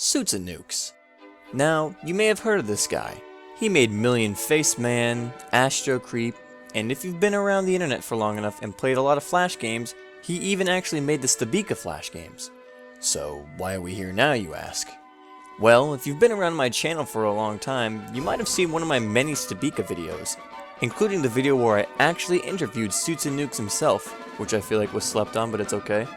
Suits and Nukes. Now, you may have heard of this guy. He made Million Face Man, AQUACREEP, and if you've been around the internet for long enough and played a lot of Flash games, he even actually made the Stabika Flash games. So, why are we here now, you ask? Well, if you've been around my channel for a long time, you might have seen one of my many Stabika videos, including the video where I actually interviewed Suits and Nukes himself, which I feel like was slept on, but it's okay.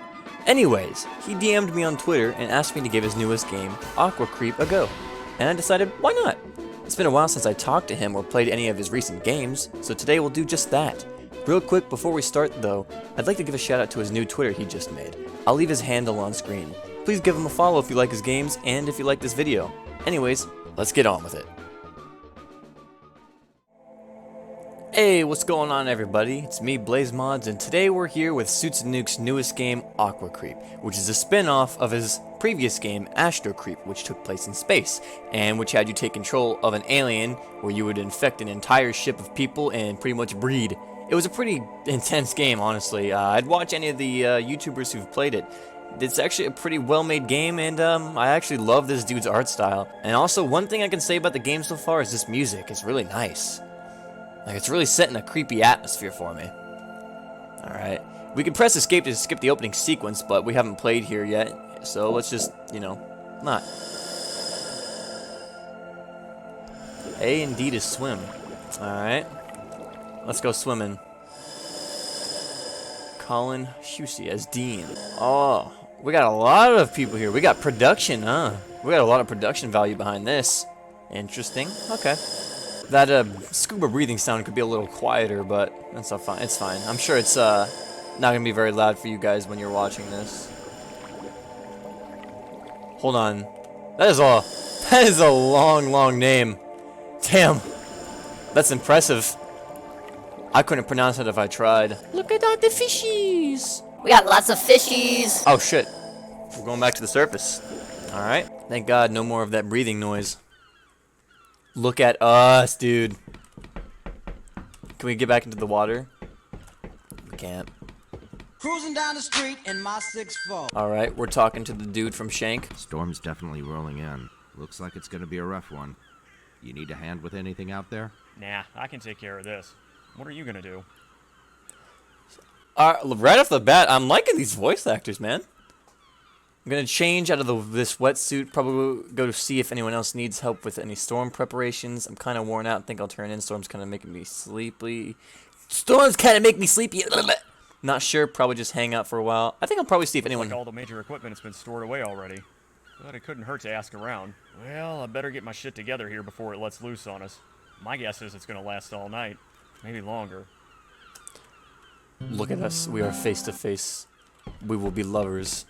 Anyways, he DM'd me on Twitter and asked me to give his newest game, AQUACREEP, a go, and I decided, why not? It's been a while since I talked to him or played any of his recent games, so today we'll do just that. Real quick, before we start though, I'd like to give a shout out to his new Twitter he just made. I'll leave his handle on screen. Please give him a follow if you like his games and if you like this video. Anyways, let's get on with it. Hey, what's going on everybody? It's me, BlazeMods, and today we're here with Suits and Nukes' newest game, AQUACREEP, which is a spin-off of his previous game, AQUACREEP, which took place in space, and which had you take control of an alien where you would infect an entire ship of people and pretty much breed. It was a pretty intense game, honestly. I'd watch any of the YouTubers who've played it. It's actually a pretty well-made game, and I actually love this dude's art style. And also, one thing I can say about the game so far is this music. It's really nice. Like, it's really setting a creepy atmosphere for me. Alright. We could press escape to skip the opening sequence, but we haven't played here yet. So let's just, you know, not. A and D to swim. Alright. Let's go swimming. Colin Husey as Dean. Oh, we got a lot of people here. We got production, huh? We got a lot of production value behind this. Interesting. Okay. That scuba breathing sound could be a little quieter, but that's not fine. It's fine. I'm sure it's not gonna be very loud for you guys when you're watching this. Hold on. That is a long name. Damn. That's impressive. I couldn't pronounce it if I tried. Look at all the fishies. We got lots of fishies. Oh shit. We're going back to the surface. Alright. Thank God no more of that breathing noise. Look at us, dude. Can we get back into the water? We can't. Cruising down the street in my 6'4". Alright, we're talking to the dude from Shank. Storm's definitely rolling in. Looks like it's gonna be a rough one. You need a hand with anything out there? Nah, I can take care of this. What are you gonna do? Right off the bat, I'm liking these voice actors, man. I'm gonna change out of this wetsuit, probably go to see if anyone else needs help with any storm preparations. I'm kind of worn out, think I'll turn in. Storm's kind of making me sleepy. Storm's kind of making me sleepy. Not sure, probably just hang out for a while. I think I'll probably see if anyone... Like all the major equipment has been stored away already. But it couldn't hurt to ask around. Well, I better get my shit together here before it lets loose on us. My guess is it's gonna last all night. Maybe longer. Look at us, we are face to face. We will be lovers.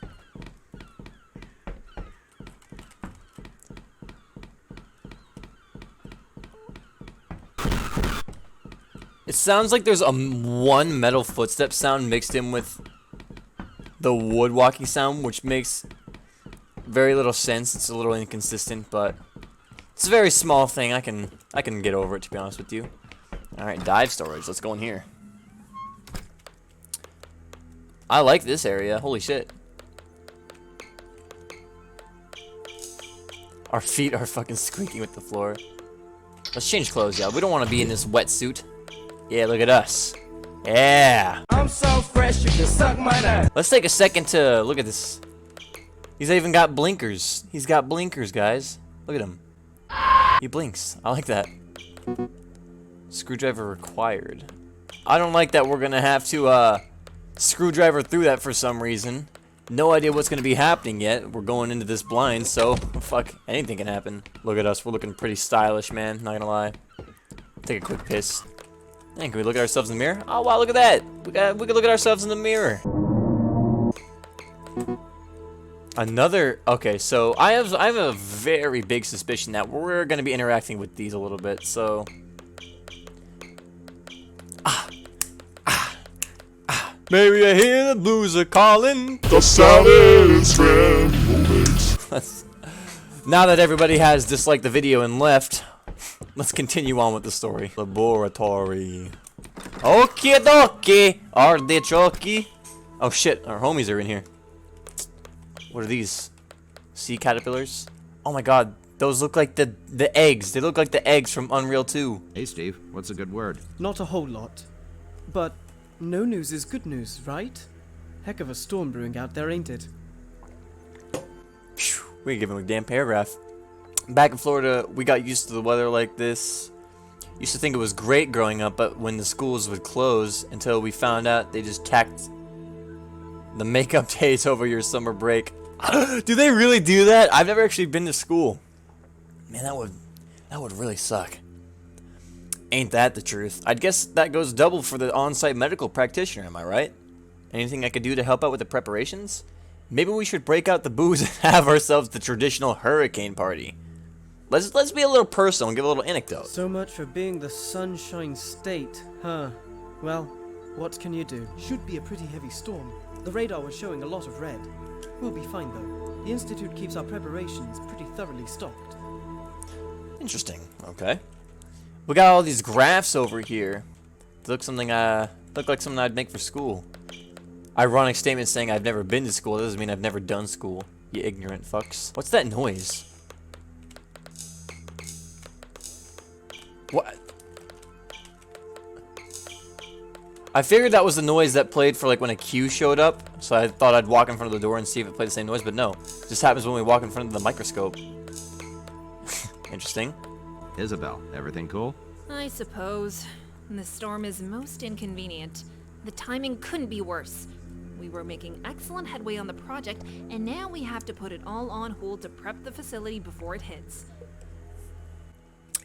It sounds like there's one metal footstep sound mixed in with the wood walking sound, which makes very little sense. It's a little inconsistent, but it's a very small thing. I can get over it, to be honest with you. Alright, dive storage. Let's go in here. I like this area. Holy shit. Our feet are fucking squeaking with the floor. Let's change clothes, y'all. We don't want to be in this wetsuit. Yeah, look at us. Yeah. I'm so fresh you can suck my nuts. Let's take a second to look at this. He's even got blinkers. He's got blinkers, guys. Look at him. He blinks. I like that. Screwdriver required. I don't like that we're gonna have to screwdriver through that for some reason. No idea what's gonna be happening yet. We're going into this blind, so fuck, anything can happen. Look at us, we're looking pretty stylish, man, not gonna lie. Take a quick piss. And can we look at ourselves in the mirror? Oh wow, look at that! We can look at ourselves in the mirror. Another, okay, so I have a very big suspicion that we're gonna be interacting with these a little bit, so. Maybe I hear the blues are calling. The salad and scrambled eggs. Now that everybody has disliked the video and left, let's continue on with the story. Laboratory. Okie dokie. Artichoke. Oh shit, our homies are in here. What are these? Sea caterpillars? Oh my god, those look like the eggs. They look like the eggs from Unreal 2. Hey, Steve, what's a good word? Not a whole lot. But no news is good news, right? Heck of a storm brewing out there, ain't it? Phew, we can give him a damn paragraph. Back in Florida, we got used to the weather like this. Used to think it was great growing up, but when the schools would close, until we found out they just tacked the makeup days over your summer break. Do they really do that? I've never actually been to school. Man, that would really suck. Ain't that the truth? I'd guess that goes double for the on-site medical practitioner, am I right? Anything I could do to help out with the preparations? Maybe we should break out the booze and have ourselves the traditional hurricane party. Let's be a little personal and give a little anecdote. So much for being the Sunshine State, huh? Well, what can you do? Should be a pretty heavy storm. The radar was showing a lot of red. We'll be fine though. The Institute keeps our preparations pretty thoroughly stocked. Interesting. Okay. We got all these graphs over here. Look like something I'd make for school. Ironic statement saying I've never been to school. That doesn't mean I've never done school. You ignorant fucks. What's that noise? What? I figured that was the noise that played for like when a queue showed up, so I thought I'd walk in front of the door and see if it played the same noise, but no. It just happens when we walk in front of the microscope. Interesting. Isabel, everything cool? I suppose. The storm is most inconvenient. The timing couldn't be worse. We were making excellent headway on the project, and now we have to put it all on hold to prep the facility before it hits.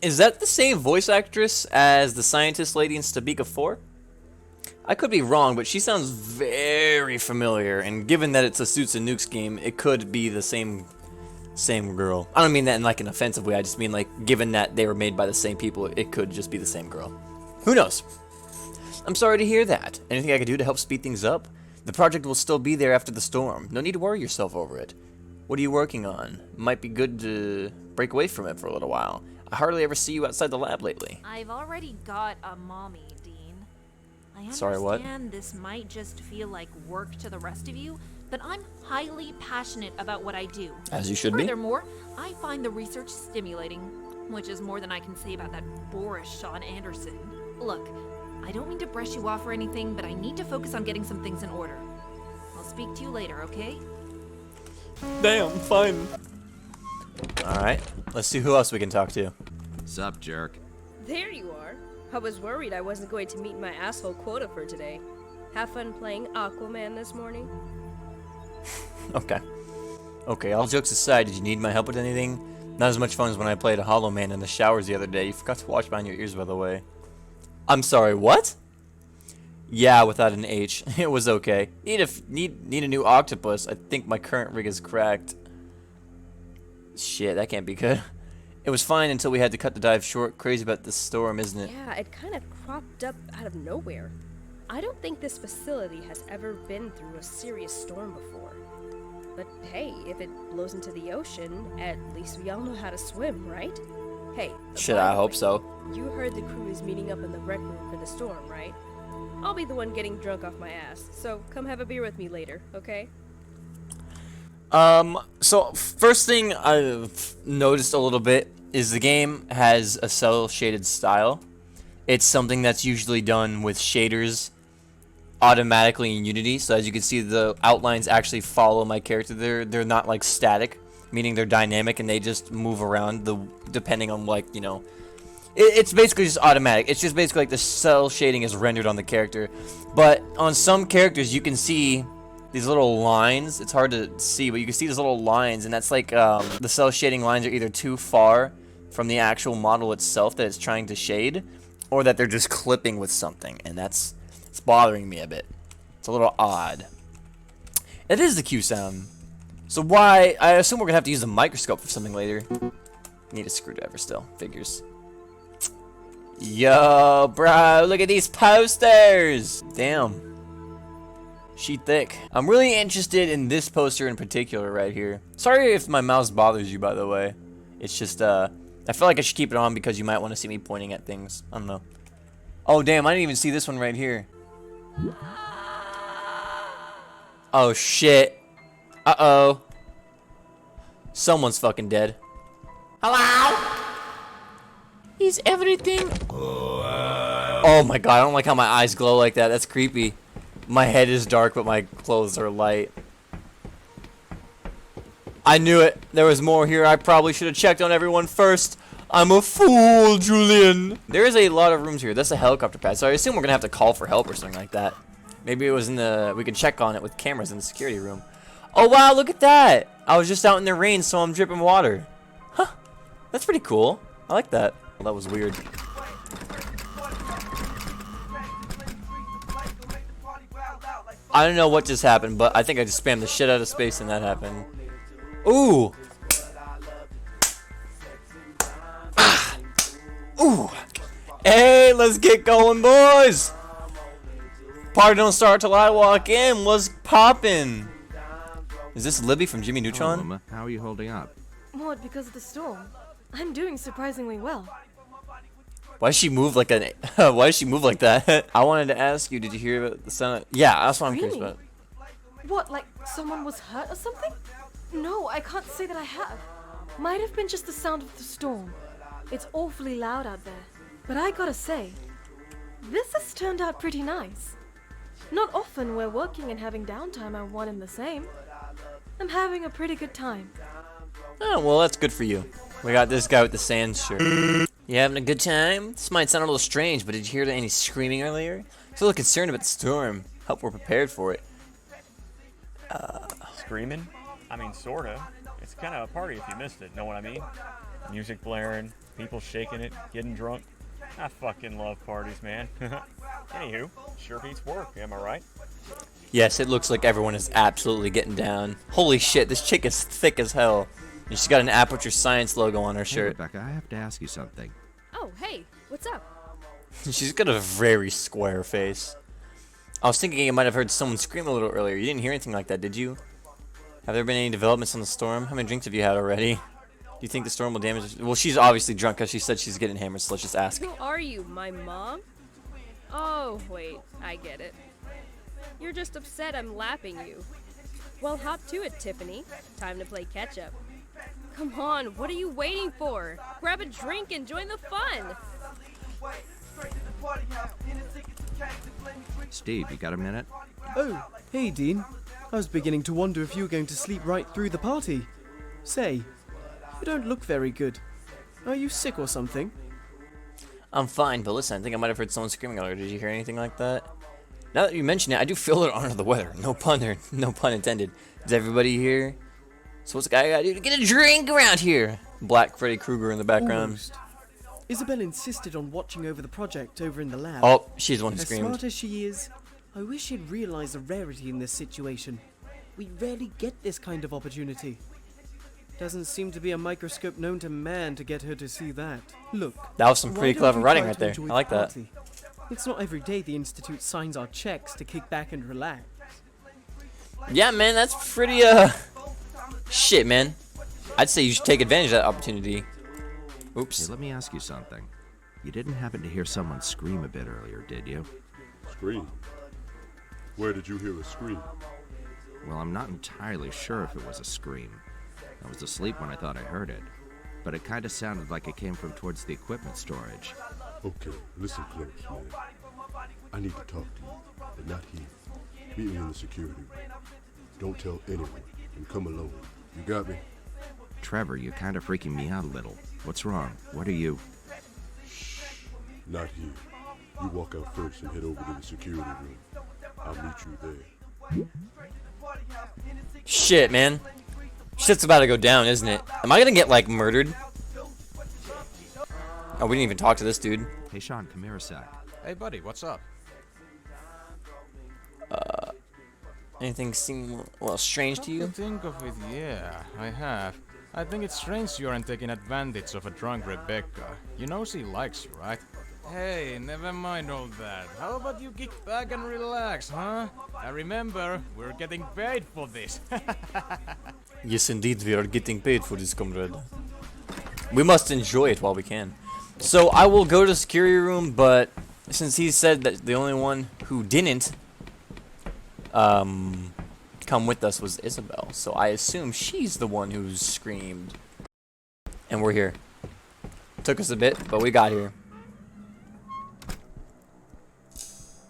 Is that the same voice actress as the scientist lady in Stabika 4? I could be wrong, but she sounds very familiar, and given that it's a Suits and Nukes game, it could be the same girl. I don't mean that in like an offensive way, I just mean like given that they were made by the same people, it could just be the same girl. Who knows? I'm sorry to hear that. Anything I could do to help speed things up? The project will still be there after the storm. No need to worry yourself over it. What are you working on? Might be good to break away from it for a little while. I hardly ever see you outside the lab lately. I've already got a mommy, Dean. I Sorry, what? understand this might just feel like work to the rest of you, but I'm highly passionate about what I do. As you should be. Furthermore, I find the research stimulating, which is more than I can say about that boorish Sean Anderson. Look, I don't mean to brush you off or anything, but I need to focus on getting some things in order. I'll speak to you later, okay? Damn, fine. Alright, let's see who else we can talk to. Sup, jerk? There you are. I was worried I wasn't going to meet my asshole quota for today. Have fun playing Aquaman this morning? Okay. Okay, all jokes aside, did you need my help with anything? Not as much fun as when I played a Hollow Man in the showers the other day. You forgot to wash behind your ears, by the way. I'm sorry, what? Yeah, without an H. It was okay. Need a new octopus. I think my current rig is cracked. Shit, that can't be good. It was fine until we had to cut the dive short. Crazy about this storm, isn't it? Yeah, it kind of cropped up out of nowhere. I don't think this facility has ever been through a serious storm before. But hey, if it blows into the ocean, at least we all know how to swim, right? Hey. Shit, by I the hope way, so. You heard the crew is meeting up in the rec room for the storm, right? I'll be the one getting drunk off my ass, so come have a beer with me later, okay? So first thing I've noticed a little bit is the game has a cell shaded style. It's something that's usually done with shaders automatically in Unity. So as you can see, the outlines actually follow my character. They're not like static, meaning they're dynamic and they just move around depending on like, you know, it's basically just automatic. It's just basically like the cell shading is rendered on the character. But on some characters you can see these little lines. It's hard to see, but you can see these little lines, and that's like the cell shading lines are either too far from the actual model itself that it's trying to shade, or that they're just clipping with something, and it's bothering me a bit. It's a little odd. It is the Q sound. So why? I assume we're gonna have to use the microscope for something later. Need a screwdriver still. Figures. Yo, bro, look at these posters. Damn. She thick. I'm really interested in this poster in particular right here. Sorry if my mouse bothers you, by the way. It's just, I feel like I should keep it on because you might want to see me pointing at things. I don't know. Oh, damn, I didn't even see this one right here. Oh, shit. Uh-oh. Someone's fucking dead. Hello? Is everything? Oh my god, I don't like how my eyes glow like that. That's creepy. My head is dark, but my clothes are light. I knew it. There was more here. I probably should have checked on everyone first. I'm a fool, Julian. There is a lot of rooms here. That's a helicopter pad, so I assume we're gonna have to call for help or something like that. Maybe it was in the... we could check on it with cameras in the security room. Oh wow, look at that. I was just out in the rain, so I'm dripping water. Huh. That's pretty cool. I like that. Well, that was weird. I don't know what just happened, but I think I just spammed the shit out of space and that happened. Ooh. Ah. Ooh. Hey, let's get going, boys. Party don't start till I walk in. What's poppin'? Is this Libby from Jimmy Neutron? Hello, Emma. How are you holding up? What, because of the storm? I'm doing surprisingly well. Why does she move like a? Why does she move like that? I wanted to ask you. Did you hear about the sound? Yeah, that's what I'm curious about. What, like someone was hurt or something? No, I can't say that I have. Might have been just the sound of the storm. It's awfully loud out there. But I gotta say, this has turned out pretty nice. Not often we're working and having downtime are one and the same. I'm having a pretty good time. Oh, well, that's good for you. We got this guy with the sand shirt. You having a good time? This might sound a little strange, but did you hear any screaming earlier? I'm a little concerned about the storm. Hope we're prepared for it. Screaming? I mean, sorta. It's kind of a party if you missed it, know what I mean? Music blaring, people shaking it, getting drunk. I fucking love parties, man. Anywho, sure beats work, am I right? Yes, it looks like everyone is absolutely getting down. Holy shit, this chick is thick as hell. And she's got an Aperture Science logo on her Hey, shirt. Rebecca, I have to ask you something. Oh, hey, what's up? She's got a very square face. I was thinking you might have heard someone scream a little earlier. You didn't hear anything like that, did you? Have there been any developments on the storm? How many drinks have you had already? Do you think the storm will damage... Well, she's obviously drunk because she said she's getting hammered, so let's just ask. Who are you, my mom? Oh, wait, I get it. You're just upset I'm lapping you. Well, hop to it, Tiffany. Time to play catch-up. Come on, what are you waiting for? Grab a drink and join the fun! Steve, you got a minute? Oh, hey Dean. I was beginning to wonder if you were going to sleep right through the party. Say, you don't look very good. Are you sick or something? I'm fine, but listen, I think I might have heard someone screaming earlier. Did you hear anything like that? Now that you mention it, I do feel a little under the weather. No pun intended. Is everybody here? So what's the guy gotta do to get a drink around here? Black Freddy Krueger in the background. Almost. Isabel insisted on watching over the project over in the lab. Oh, she's the one who As screamed. smart as she is, I wish she'd realize the rarity in this situation. We rarely get this kind of opportunity. Doesn't seem to be a microscope known to man to get her to see that. Look, That was some why pretty don't clever we writing try right to there. enjoy I like the that. party? It's not every day the Institute signs our checks to kick back and relax. Yeah, man, that's pretty, shit, man. I'd say you should take advantage of that opportunity. Hey, Oops. let me ask you something. You didn't happen to hear someone scream a bit earlier, did you? Scream? Where did you hear a scream? Well, I'm not entirely sure if it was a scream. I was asleep when I thought I heard it, but it kind of sounded like it came from towards the equipment storage. Okay, listen close, man. I need to talk to you, but not here. Meet me in the security room. Don't tell anyone, and come alone. You got me? Trevor, you're kind of freaking me out a little. What's wrong? What are you? Not here. You walk out first and head over to the security room. I'll meet you there. Shit, man. Shit's about to go down, isn't it? Am I gonna get, like, murdered? Oh, we didn't even talk to this dude. Hey, Sean, come here a sec. Hey, buddy, what's up? Anything seem, well, strange to you? To think of it, yeah, I have. I think it's strange you aren't taking advantage of a drunk Rebecca. You know she likes you, right? Hey, never mind all that. How about you kick back and relax, huh? Now remember, we're getting paid for this. Yes, indeed, we are getting paid for this, comrade. We must enjoy it while we can. So, I will go to the security room, but since he said that the only one who didn't come with us was Isabel, so I assume she's the one who screamed. And we're here. Took us a bit, but we got here.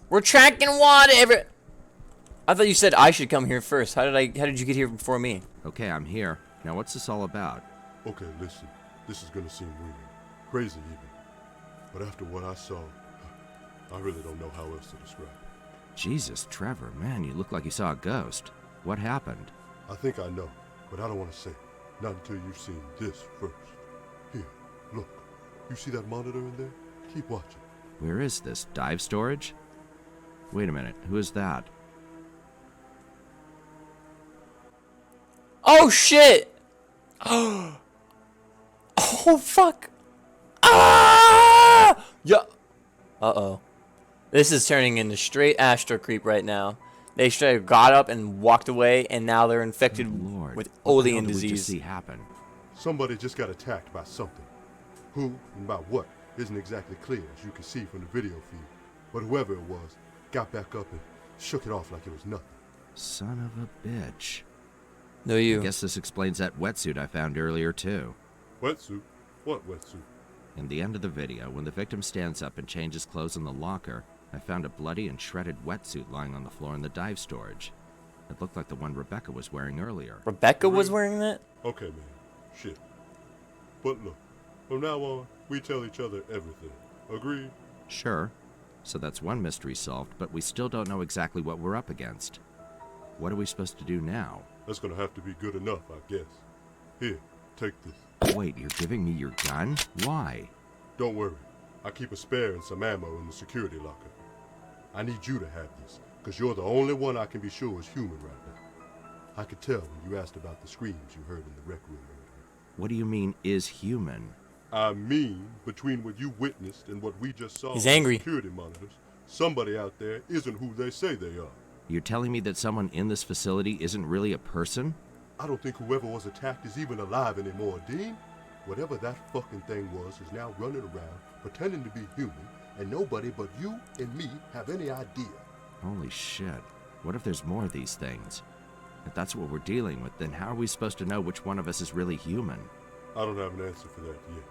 We're tracking whatever. I thought you said I should come here first. How did you get here before me? Okay, I'm here. Now what's this all about? Okay, listen. This is gonna seem weird. Crazy even. But after what I saw, I really don't know how else to describe it. Jesus, Trevor, man, you look like you saw a ghost. What happened? I think I know, but I don't want to say. Not until you've seen this first. Here, look. You see that monitor in there? Keep watching. Where is this? Dive storage? Wait a minute, who is that? Oh shit! Oh fuck! Ah! Yeah. Uh-oh. This is turning into straight AQUACREEP right now. They straight up got up and walked away, and now they're infected Lord, with what the alien hell did we disease. just see happen? Somebody just got attacked by something. Who and by what isn't exactly clear, as you can see from the video feed. But whoever it was got back up and shook it off like it was nothing. Son of a bitch. No, you. I guess this explains that wetsuit I found earlier, too. Wetsuit? What wetsuit? In the end of the video, when the victim stands up and changes clothes in the locker, I found a bloody and shredded wetsuit lying on the floor in the dive storage. It looked like the one Rebecca was wearing earlier. Rebecca was wearing that? Okay, man. Shit. But look, from now on, we tell each other everything. Agreed? Sure. So that's one mystery solved, but we still don't know exactly what we're up against. What are we supposed to do now? That's gonna have to be good enough, I guess. Here, take this. Wait, you're giving me your gun? Why? Don't worry. I keep a spare and some ammo in the security locker. I need you to have this, because you're the only one I can be sure is human right now. I could tell when you asked about the screams you heard in the rec room earlier. What do you mean, is human? I mean, between what you witnessed and what we just saw He's on the angry. security monitors, somebody out there isn't who they say they are. You're telling me that someone in this facility isn't really a person? I don't think whoever was attacked is even alive anymore, Dean. Whatever that fucking thing was is now running around, pretending to be human, and nobody but you and me have any idea. Holy shit. What if there's more of these things? If that's what we're dealing with, then how are we supposed to know which one of us is really human? I don't have an answer for that yet.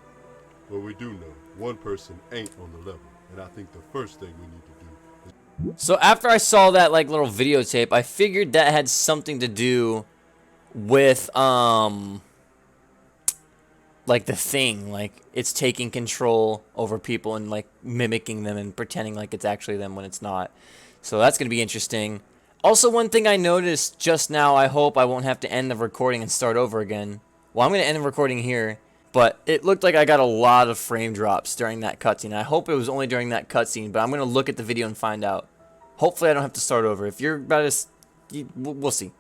But we do know one person ain't on the level, and I think the first thing we need to do is... So after I saw that like little videotape, I figured that had something to do with like the thing, like it's taking control over people and like mimicking them and pretending like it's actually them when it's not. So that's gonna be interesting. Also, one thing I noticed just now, I hope I won't have to end the recording and start over again. Well, I'm gonna end the recording here, but it looked like I got a lot of frame drops during that cutscene. I hope it was only during that cutscene, but I'm gonna look at the video and find out. Hopefully I don't have to start over. If you're about to, we'll see.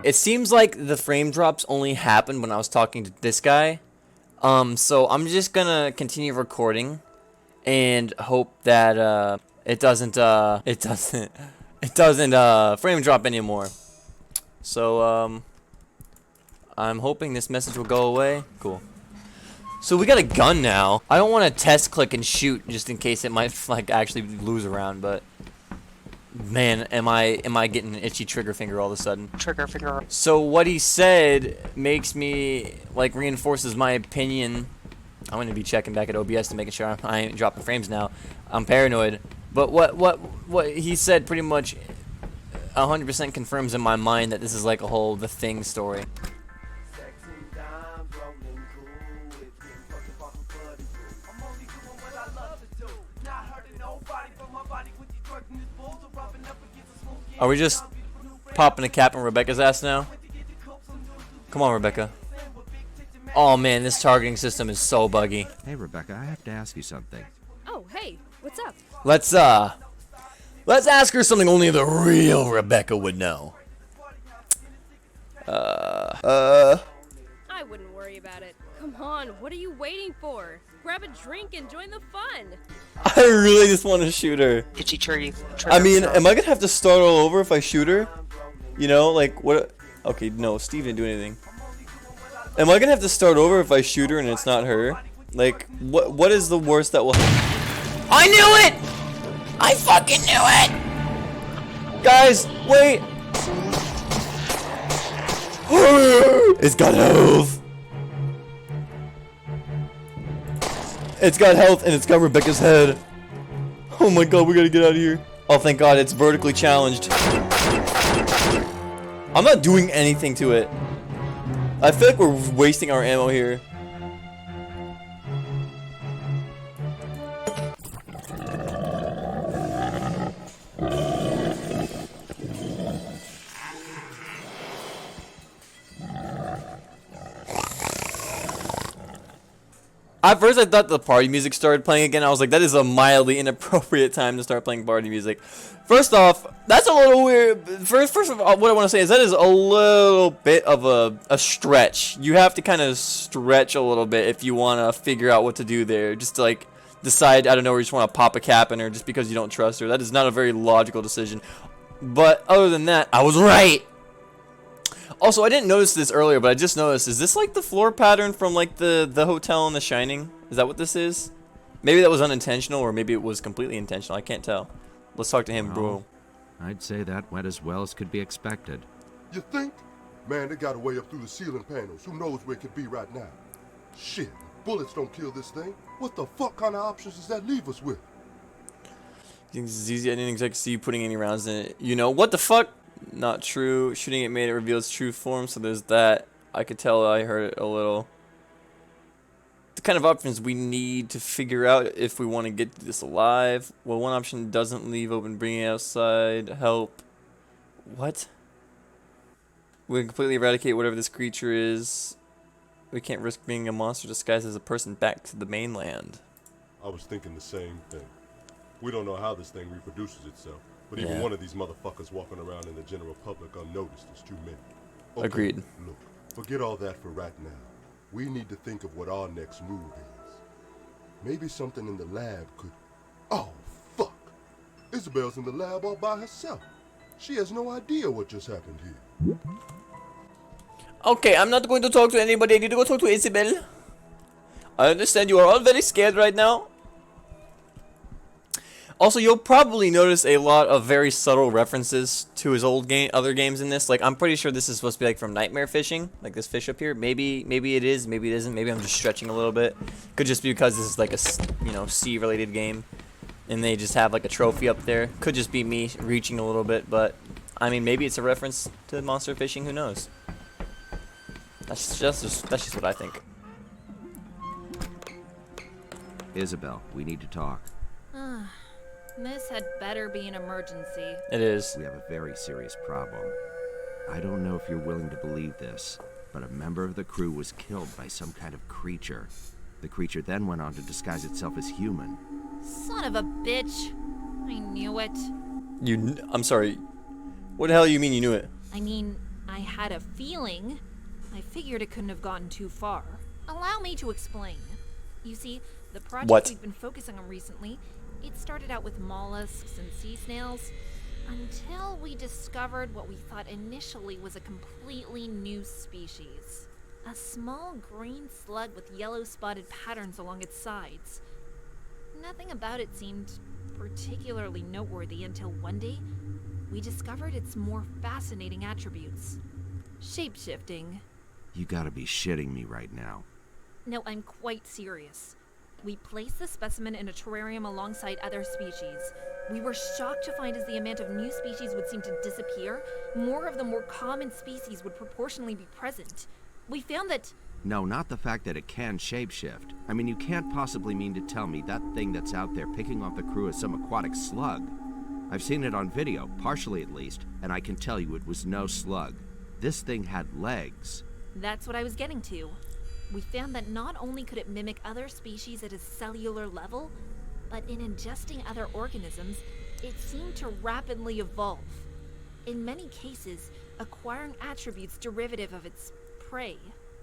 It seems like the frame drops only happened when I was talking to this guy. So I'm just gonna continue recording and hope that it doesn't frame drop anymore. So I'm hoping this message will go away. Cool. So we got a gun now. I don't want to test click and shoot just in case it might like actually lose a round, but man, am I getting an itchy trigger finger all of a sudden. Trigger finger. So what he said makes me like reinforces my opinion. I'm gonna be checking back at OBS to making sure I ain't dropping frames now. I'm paranoid. But what he said pretty much 100% confirms in my mind that this is like a whole The Thing story. Are we just popping a cap on Rebecca's ass now? Come on, Rebecca. Oh man, this targeting system is so buggy. Hey, Rebecca, I have to ask you something. Oh, hey, what's up? Let's ask her something only the real Rebecca would know. I wouldn't worry about it. Come on, what are you waiting for? Grab a drink and join the fun. I really just want to shoot her. Itchy trigger. I mean, am I gonna have to start all over if I shoot her? You know, like what? Okay, no, Steve didn't do anything. Am I gonna have to start over if I shoot her and it's not her? Like, what is the worst that will happen? I knew it! I fucking knew it! Guys, wait! It's got health! It's got health and it's got Rebecca's head. Oh my god, we gotta get out of here. Oh, thank god, it's vertically challenged. I'm not doing anything to it. I feel like we're wasting our ammo here. At first I thought the party music started playing again. I was like, that is a mildly inappropriate time to start playing party music. First off, that's a little weird. First of all, what I want to say is that is a little bit of a stretch. You have to kind of stretch a little bit if you want to figure out what to do there. Just to like decide, I don't know, where you just want to pop a cap in her just because you don't trust her. That is not a very logical decision. But other than that, I was right. Also, I didn't notice this earlier, but I just noticed, is this like the floor pattern from like the hotel in The Shining? Is that what this is? Maybe that was unintentional, or maybe it was completely intentional. I can't tell. Let's talk to him, bro. I'd say that went as well as could be expected. You think? Man, they got a way up through the ceiling panels. Who knows where it could be right now? Shit, bullets don't kill this thing. What the fuck kind of options does that leave us with? You think this is easy? I didn't exactly see you putting any rounds in it. You know, what the fuck? Not true. Shooting it made it reveal its true form, so there's that. I could tell I heard it a little. The kind of options we need to figure out if we want to get this alive. Well, one option doesn't leave open, bringing it outside. Help. What? We can completely eradicate whatever this creature is. We can't risk bringing a monster disguised as a person back to the mainland. I was thinking the same thing. We don't know how this thing reproduces itself. But even Yeah. one of these motherfuckers walking around in the general public unnoticed is too many. Okay, Agreed. Look, forget all that for right now. We need to think of what our next move is. Maybe something in the lab could... Oh, fuck! Isabel's in the lab all by herself. She has no idea what just happened here. Okay, I'm not going to talk to anybody. I need to go talk to Isabel. I understand you are all very scared right now. Also, you'll probably notice a lot of very subtle references to his other games in this. Like, I'm pretty sure this is supposed to be like from Nightmare Fishing, like this fish up here. Maybe it is, maybe it isn't. Maybe I'm just stretching a little bit. Could just be because this is like a sea-related game, and they just have like a trophy up there. Could just be me reaching a little bit, but I mean, maybe it's a reference to monster fishing. Who knows? That's just what I think. Isabel, we need to talk. This had better be an emergency. It is. We have a very serious problem. I don't know if you're willing to believe this, but a member of the crew was killed by some kind of creature. The creature then went on to disguise itself as human. Son of a bitch. I knew it. I'm sorry. What the hell you mean you knew it? I mean, I had a feeling. I figured it couldn't have gotten too far. Allow me to explain. You see, the project we've been focusing on recently, it started out with mollusks and sea snails, until we discovered what we thought initially was a completely new species. A small green slug with yellow spotted patterns along its sides. Nothing about it seemed particularly noteworthy until one day, we discovered its more fascinating attributes. Shape-shifting. You gotta be shitting me right now. No, I'm quite serious. We placed the specimen in a terrarium alongside other species. We were shocked to find as the amount of new species would seem to disappear, more of the more common species would proportionally be present. We found that... No, not the fact that it can shapeshift. I mean, you can't possibly mean to tell me that thing that's out there picking off the crew is some aquatic slug. I've seen it on video, partially at least, and I can tell you it was no slug. This thing had legs. That's what I was getting to. We found that not only could it mimic other species at a cellular level, but in ingesting other organisms, it seemed to rapidly evolve. In many cases, acquiring attributes derivative of its prey.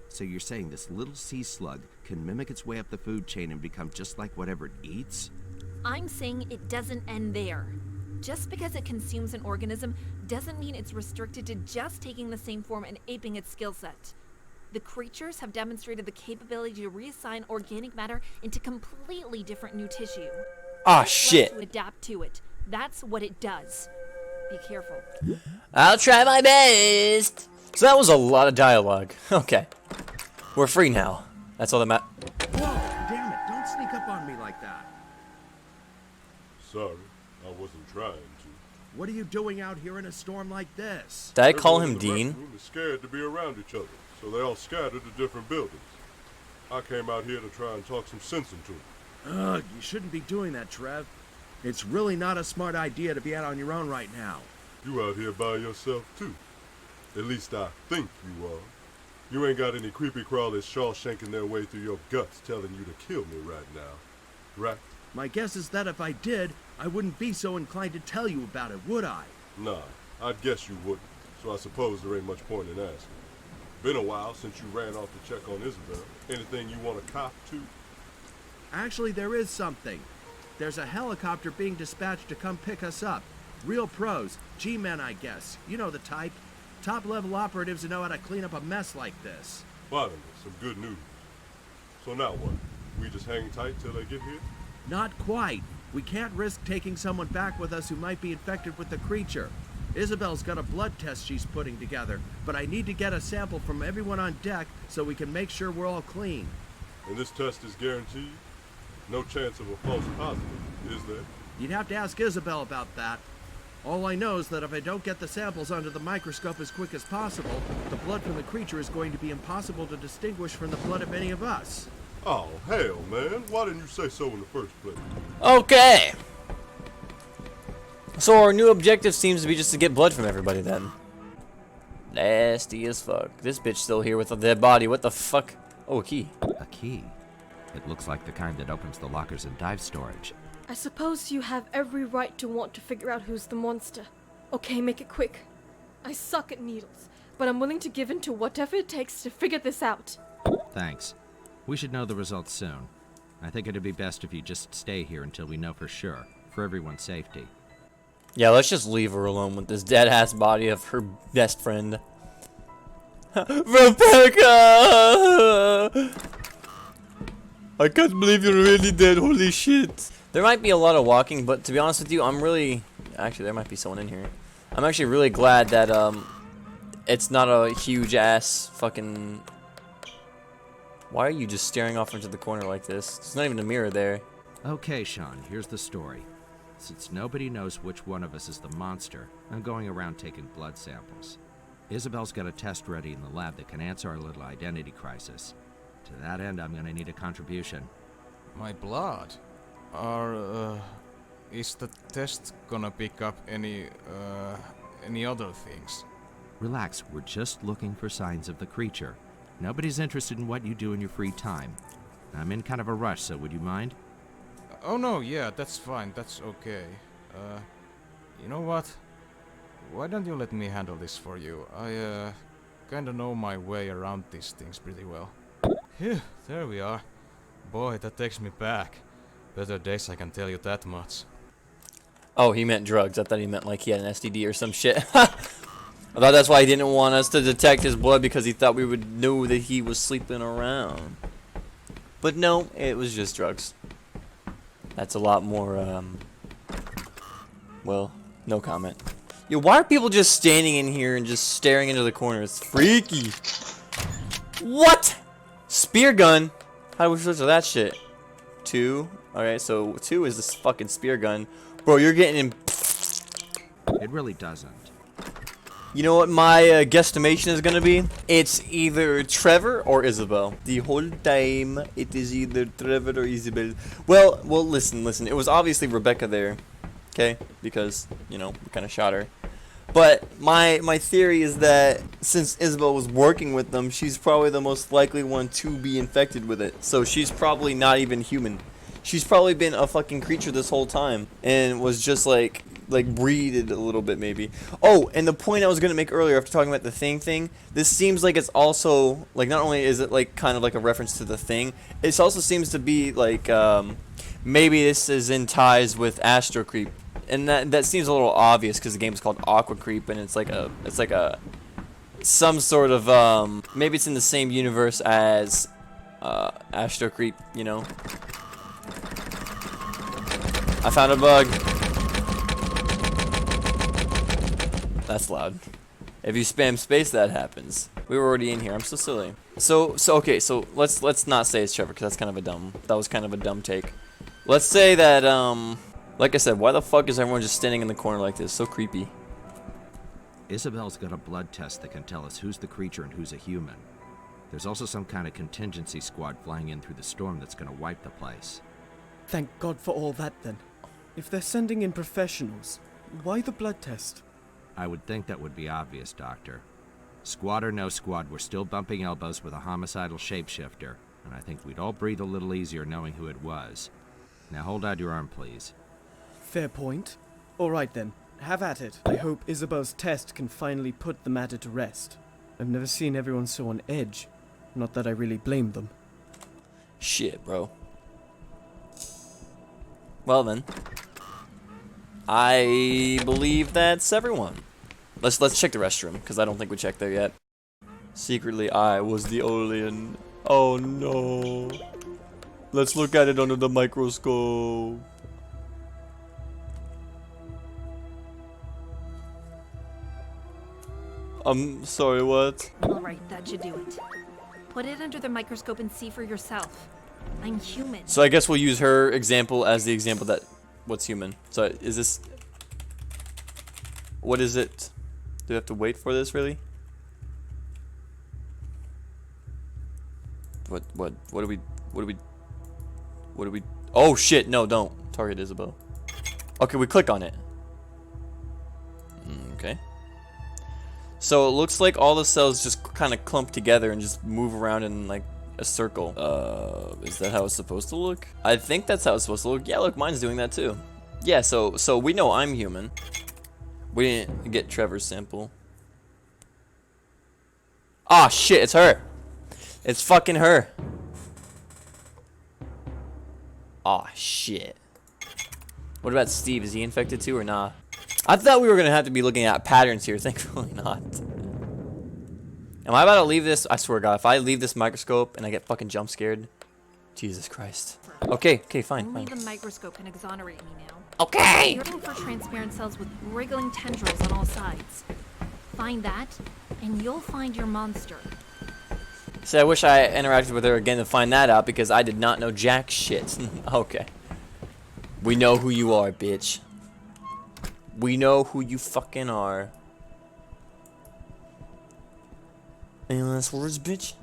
So you're saying this little sea slug can mimic its way up the food chain and become just like whatever it eats? I'm saying it doesn't end there. Just because it consumes an organism doesn't mean it's restricted to just taking the same form and aping its skill set. The creatures have demonstrated the capability to reassign organic matter into completely different new tissue. Ah, shit. To adapt to it. That's what it does. Be careful. I'll try my best. So that was a lot of dialogue. Okay. We're free now. That's all that matters. Whoa, damn it, don't sneak up on me like that? Sorry, I wasn't trying to. What are you doing out here in a storm like this? Did I call Everyone him in the rec Dean? room is scared to be around each other, so they all scattered to different buildings. I came out here to try and talk some sense into them. Ugh, you shouldn't be doing that, Trev. It's really not a smart idea to be out on your own right now. You out here by yourself, too. At least I think you are. You ain't got any creepy crawlers shawshanking their way through your guts telling you to kill me right now, right? My guess is that if I did, I wouldn't be so inclined to tell you about it, would I? Nah, I'd guess you wouldn't, so I suppose there ain't much point in asking. Been a while since you ran off to check on Isabel. Anything you want to cop to? Actually, there is something. There's a helicopter being dispatched to come pick us up. Real pros, G-men, I guess. You know the type. Top-level operatives who know how to clean up a mess like this. Finally, some good news. So now what? We just hang tight till they get here? Not quite. We can't risk taking someone back with us who might be infected with the creature. Isabel's got a blood test she's putting together, but I need to get a sample from everyone on deck so we can make sure we're all clean. And this test is guaranteed? No chance of a false positive, is there? You'd have to ask Isabel about that. All I know is that if I don't get the samples under the microscope as quick as possible, the blood from the creature is going to be impossible to distinguish from the blood of any of us. Oh, hell, man. Why didn't you say so in the first place? Okay. So our new objective seems to be just to get blood from everybody then. Nasty as fuck. This bitch still here with a dead body. What the fuck? Oh, a key. A key? It looks like the kind that opens the lockers in dive storage. I suppose you have every right to want to figure out who's the monster. Okay, make it quick. I suck at needles, but I'm willing to give in to whatever it takes to figure this out. Thanks. We should know the results soon. I think it'd be best if you just stay here until we know for sure, for everyone's safety. Yeah, let's just leave her alone with this dead-ass body of her best friend. Rebecca! I can't believe you're really dead, holy shit. There might be a lot of walking, but to be honest with you, I'm really... Actually, there might be someone in here. I'm actually really glad that, it's not a huge-ass fucking... Why are you just staring off into the corner like this? There's not even a mirror there. Okay, Sean, here's the story. Since nobody knows which one of us is the monster, I'm going around taking blood samples. Isabel's got a test ready in the lab that can answer our little identity crisis. To that end, I'm gonna need a contribution. My blood? Is the test gonna pick up any other things? Relax, we're just looking for signs of the creature. Nobody's interested in what you do in your free time. I'm in kind of a rush, so would you mind? Oh no, yeah, that's fine, that's okay. You know what? Why don't you let me handle this for you? I, kinda know my way around these things pretty well. Phew, there we are. Boy, that takes me back. Better days, I can tell you that much. Oh, he meant drugs. I thought he meant like he had an STD or some shit. I thought that's why he didn't want us to detect his blood, because he thought we would know that he was sleeping around. But no, it was just drugs. That's a lot more, well, no comment. Yo, why are people just standing in here and just staring into the corner? It's freaky. What? Spear gun? How do we switch to that shit? 2. Alright, so 2 is this fucking spear gun. Bro, you're getting him. It really doesn't. You know what my guesstimation is gonna be? It's either Trevor or Isabel. The whole time, it is either Trevor or Isabel. Well, listen. It was obviously Rebecca there, okay? Because, you know, we kind of shot her. But my theory is that since Isabel was working with them, she's probably the most likely one to be infected with it. So she's probably not even human. She's probably been a fucking creature this whole time and was just like breeded a little bit maybe. Oh, and the point I was gonna make earlier after talking about the thing, this seems like it's also like, not only is it like kind of like a reference to the Thing, it also seems to be like maybe this is in ties with AQUACREEP, and that seems a little obvious because the game is called AQUACREEP, and it's like a some sort of maybe it's in the same universe as AQUACREEP, you know. I found a bug. That's loud. If you spam space, that happens. We were already in here. I'm so silly. So okay. So let's not say it's Trevor, because that's kind of a dumb. That was kind of a dumb take. Let's say that like I said, why the fuck is everyone just standing in the corner like this? So creepy. Isabel's got a blood test that can tell us who's the creature and who's a human. There's also some kind of contingency squad flying in through the storm that's gonna wipe the place. Thank God for all that, then. If they're sending in professionals, why the blood test? I would think that would be obvious, Doctor. Squad or no squad, we're still bumping elbows with a homicidal shapeshifter, and I think we'd all breathe a little easier knowing who it was. Now hold out your arm, please. Fair point. Alright then, have at it. I hope Isabel's test can finally put the matter to rest. I've never seen everyone so on edge. Not that I really blame them. Shit, bro. Well then, I believe that's everyone. Let's check the restroom, because I don't think we checked there yet. Secretly, I was the alien. Oh no. Let's look at it under the microscope. I'm sorry, what? Alright, that should do it. Put it under the microscope and see for yourself. I'm human. So I guess we'll use her example as the example that what's human. So is this... What is it? Do we have to wait for this, really? What do we... Oh shit, no, don't. Target Isabel. Okay, we click on it. Okay. So it looks like all the cells just kind of clump together and just move around in like a circle. Is that how it's supposed to look? I think that's how it's supposed to look. Yeah, look, mine's doing that too. Yeah, so we know I'm human. We didn't get Trevor's sample. Ah, shit, it's her. It's fucking her. Aw, shit. What about Steve? Is he infected too or nah? I thought we were gonna have to be looking at patterns here. Thankfully not. Am I about to leave this? I swear to God, if I leave this microscope and I get fucking jump scared, Jesus Christ. Okay, fine, Only fine. the microscope can exonerate me now. Okay! You're looking for transparent cells with wriggling tendrils on all sides. Find that, and you'll find your monster. See, I wish I interacted with her again to find that out, because I did not know jack shit. Okay. We know who you are, bitch. We know who you fucking are. Any last words, bitch?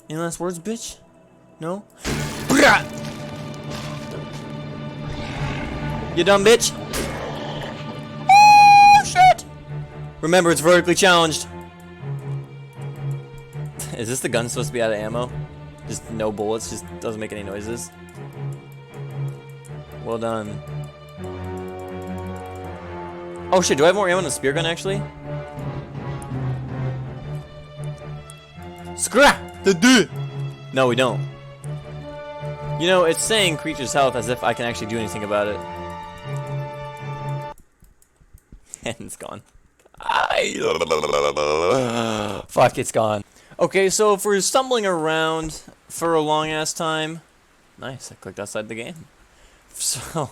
Any last words, bitch? No? You dumb bitch? Oh, shit! Remember, it's vertically challenged. Is this the gun supposed to be out of ammo? Just no bullets, just doesn't make any noises. Well done. Oh shit, do I have more ammo than the spear gun actually? Scrap the dude! No, we don't. You know, it's saying creature's health as if I can actually do anything about it. And it's gone. Fuck, it's gone. Okay, so if we're stumbling around for a long ass time, nice, I clicked outside the game. So,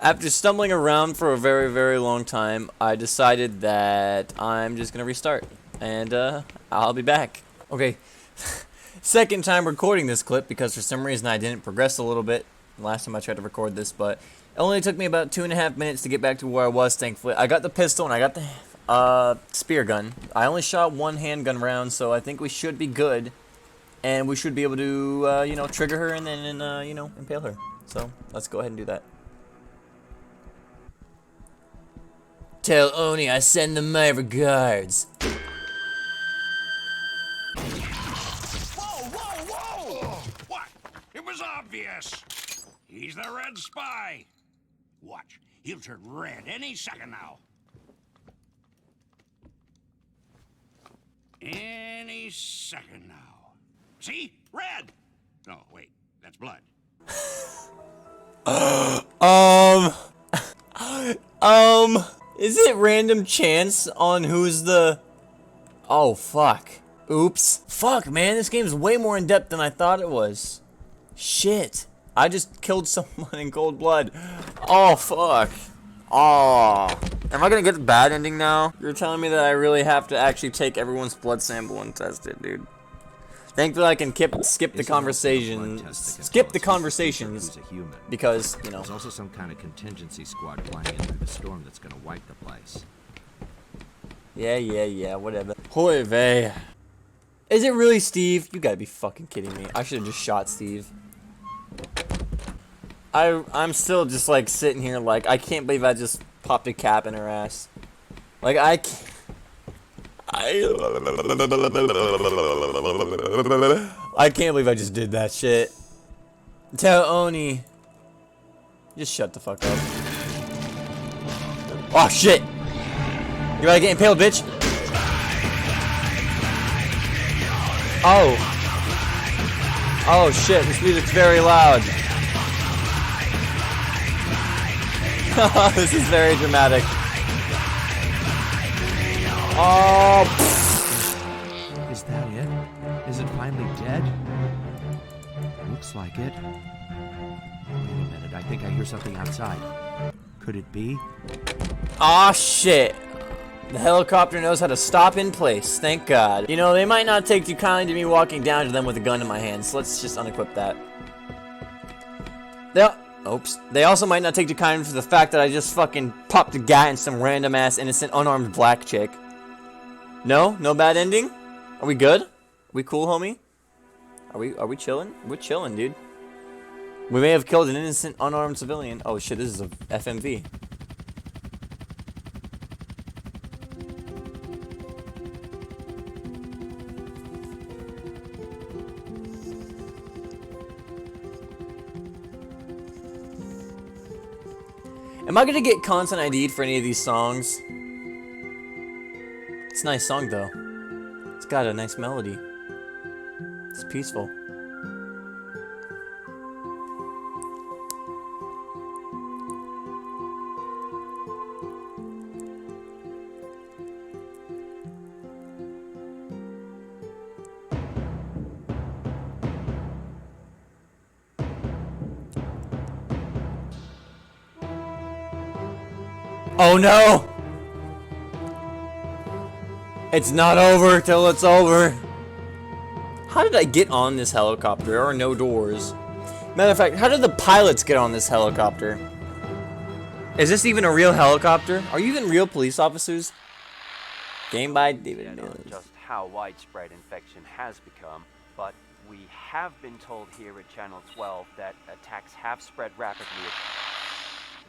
after stumbling around for a very, very long time, I decided that I'm just gonna restart, and I'll be back. Okay, second time recording this clip because for some reason I didn't progress a little bit last time I tried to record this, but it only took me about 2.5 minutes to get back to where I was, thankfully. I got the pistol and I got the spear gun. I only shot one handgun round, so I think we should be good. And we should be able to, you know, trigger her and then, you know, impale her. So, let's go ahead and do that. Tell Oni I send them my regards. Whoa! What? It was obvious. He's the red spy. Watch, he'll turn red any second now. Any second now. See? Red! No, wait. That's blood. Is it random chance on who's the... Oh, fuck. Oops. Fuck, man, this game's way more in-depth than I thought it was. Shit. I just killed someone in cold blood. Oh, fuck. Oh. Am I gonna get the bad ending now? You're telling me that I really have to actually take everyone's blood sample and test it, dude. Thankfully, I can skip the conversation. Skip the conversations because, you know. There's also some kind of contingency squad flying in through the storm that's gonna wipe the place. Yeah, whatever. Hoy vey. Is it really Steve? You gotta be fucking kidding me. I should have just shot Steve. I'm still just like sitting here like I can't believe I just popped a cap in her ass. Like I can't. I can't believe I just did that shit. Tell Oni. Just shut the fuck up. Oh shit! You about to get impaled, bitch? Oh. Oh shit, this music's very loud. This is very dramatic. Oh. Is that it? Is it finally dead? Looks like it. Wait a minute, I think I hear something outside. Could it be? Aw, shit. The helicopter knows how to stop in place, thank God. You know, they might not take too kindly to me walking down to them with a gun in my hand, so let's just unequip that. They also might not take too kindly to the fact that I just fucking popped a gat in some random ass innocent unarmed black chick. No? No bad ending? Are we good? Are we cool, homie? Are we chilling? We're chilling, dude. We may have killed an innocent unarmed civilian. Oh shit, this is a FMV. Am I gonna get content ID'd for any of these songs? It's a nice song though. It's got a nice melody. It's peaceful. Oh no! It's not over till it's over. How did I get on this helicopter? There are no doors. Matter of fact, how did the pilots get on this helicopter? Is this even a real helicopter? Are you even real police officers? Game by David Mills. Just how widespread infection has become, but we have been told here at Channel 12 that attacks have spread rapidly.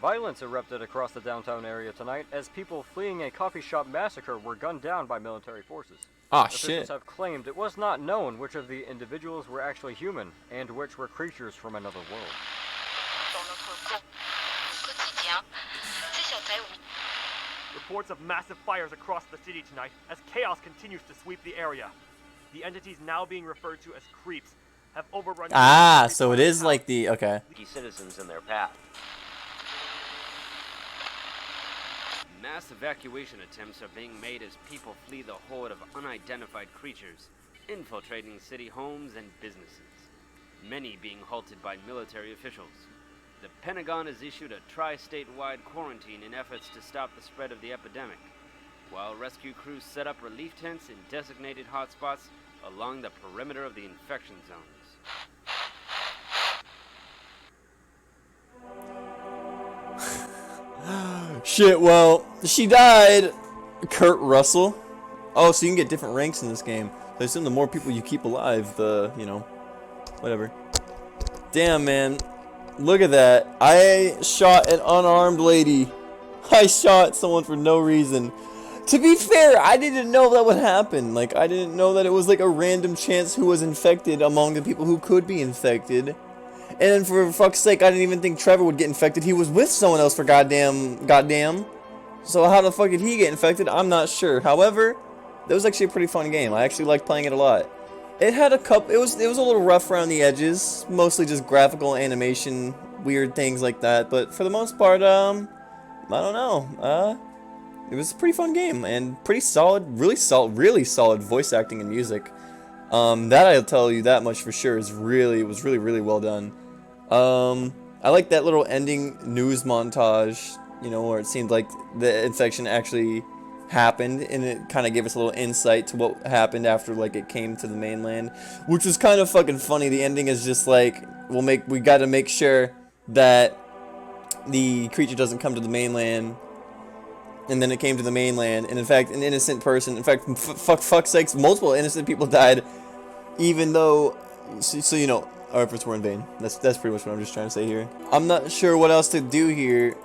Violence erupted across the downtown area tonight as people fleeing a coffee shop massacre were gunned down by military forces. Ah, Officials shit. have claimed it was not known which of the individuals were actually human and which were creatures from another world. Reports of massive fires across the city tonight as chaos continues to sweep the area. The entities now being referred to as creeps have overrun. Ah, so it is like the okay. Citizens in their path. Mass evacuation attempts are being made as people flee the horde of unidentified creatures, infiltrating city homes and businesses, many being halted by military officials. The Pentagon has issued a tri-state-wide quarantine in efforts to stop the spread of the epidemic, while rescue crews set up relief tents in designated hotspots along the perimeter of the infection zones. Shit, well, she died. Kurt Russell. Oh, so you can get different ranks in this game. So I assume the more people you keep alive, the, you know, whatever. Damn, man. Look at that. I shot an unarmed lady. I shot someone for no reason. To be fair, I didn't know that would happen. Like, I didn't know that it was like a random chance who was infected among the people who could be infected. And for fuck's sake, I didn't even think Trevor would get infected. He was with someone else for goddamn. So how the fuck did he get infected? I'm not sure. However, that was actually a pretty fun game. I actually liked playing it a lot. It had a couple. It was a little rough around the edges, mostly just graphical animation, weird things like that. But for the most part, I don't know. It was a pretty fun game and pretty solid, really solid voice acting and music. That I'll tell you that much for sure. It was really well done. I like that little ending news montage you know, where it seemed like the infection actually happened, and it kind of gave us a little insight to what happened after like it came to the mainland, which was kind of fucking funny. The ending is just like, we got to make sure that the creature doesn't come to the mainland, and then it came to the mainland, and in fact an innocent person, in fact fuck's sakes, multiple innocent people died, even though, so you know, our efforts were in vain. That's pretty much what I'm just trying to say here. I'm not sure what else to do here.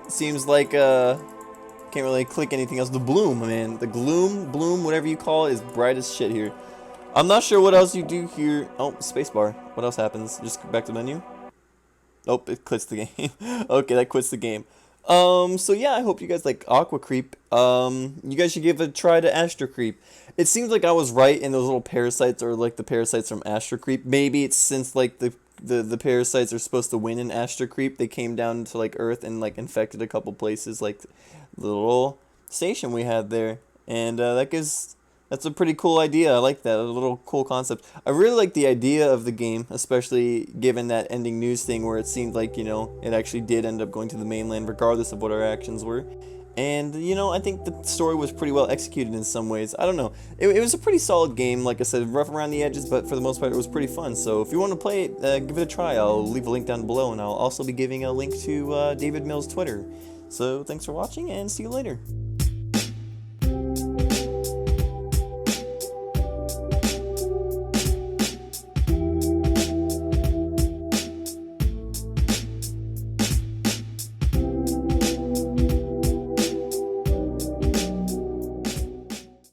Seems like can't really click anything else. The bloom, man, the bloom, whatever you call it, is bright as shit here. I'm not sure what else you do here. Oh, spacebar. What else happens? Just go back to the menu. Oh, it quits the game. Okay, that quits the game. So yeah, I hope you guys like AQUACREEP. You guys should give a try to AQUACREEP. It seems like I was right in those little parasites, or like the parasites from AQUACREEP. Maybe it's since like the parasites are supposed to win in AQUACREEP, they came down to like Earth and like infected a couple places, like the little station we had there. And that's a pretty cool idea. I like that. A little cool concept. I really like the idea of the game, especially given that ending news thing where it seemed like, you know, it actually did end up going to the mainland regardless of what our actions were. And, you know, I think the story was pretty well executed in some ways. I don't know. It was a pretty solid game. Like I said, rough around the edges, but for the most part, it was pretty fun. So if you want to play it, give it a try. I'll leave a link down below, and I'll also be giving a link to David Mills' Twitter. So thanks for watching, and see you later.